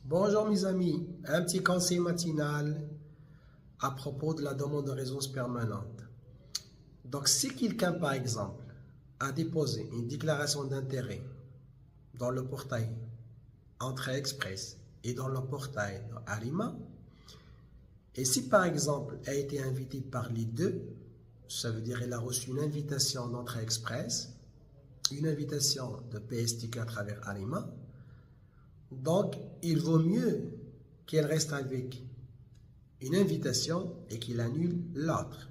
Bonjour mes amis, un petit conseil matinal à propos de la demande de résidence permanente. Donc si quelqu'un par exemple a déposé une déclaration d'intérêt dans le portail Entrée Express et dans le portail Arima, et si par exemple elle a été invité par les deux, ça veut dire qu'elle a reçu une invitation d'Entrée Express, une invitation de PSTQ à travers Arima, donc il vaut mieux qu'elle reste avec une invitation et qu'il annule l'autre.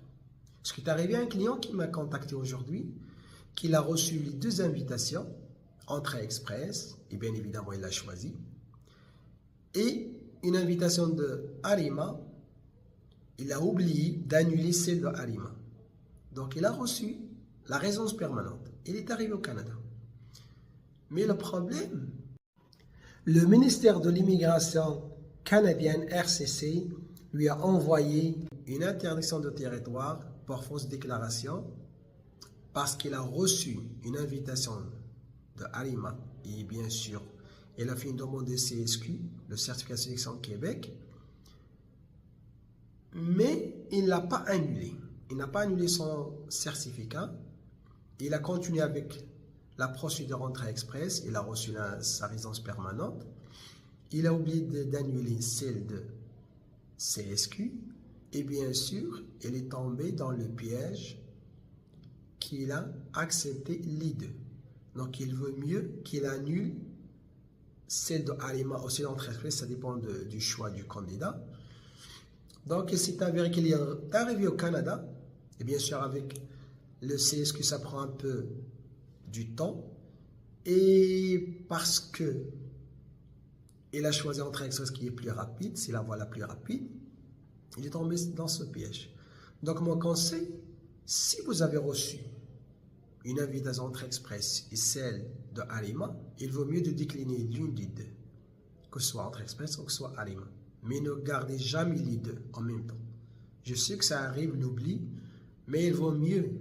Ce qui est arrivé à un client qui m'a contacté aujourd'hui, qu'il a reçu les deux invitations, Entrée Express, et bien évidemment il l'a choisi, et une invitation de Arima, il a oublié d'annuler celle de Arima. Donc il a reçu la résidence permanente. Il est arrivé au Canada. Mais le problème, le ministère de l'immigration canadienne RCC lui a envoyé une interdiction de territoire pour fausse déclaration parce qu'il a reçu une invitation de Arima et bien sûr, il a fait une demande de CSQ, le certificat de sélection Québec, mais il ne l'a pas annulé. Il n'a pas annulé son certificat. Il a continué avec la procédure Entrée Express. Il a reçu sa résidence permanente. Il a oublié d'annuler celle de CSQ. Et bien sûr, il est tombé dans le piège qu'il a accepté les deux. Donc, il vaut mieux qu'il annule celle de Arima ou celle d'Entrée Express. Ça dépend du choix du candidat. Donc, il s'est avéré qu'il est arrivé au Canada. Et bien sûr, avec le CSQ, ça prend un peu du temps. Et parce que il a choisi Entrée Express qui est plus rapide, c'est la voie la plus rapide, il est tombé dans ce piège. Donc, mon conseil, si vous avez reçu une invitation Entrée Express et celle de Arima, il vaut mieux de décliner l'une des deux, que ce soit Entrée Express ou que ce soit Arima. Mais ne gardez jamais les deux en même temps. Je sais que ça arrive, l'oubli, mais il vaut mieux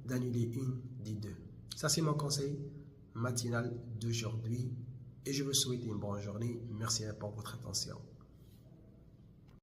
d'annuler une des deux. Ça, c'est mon conseil matinal d'aujourd'hui et je vous souhaite une bonne journée. Merci pour votre attention.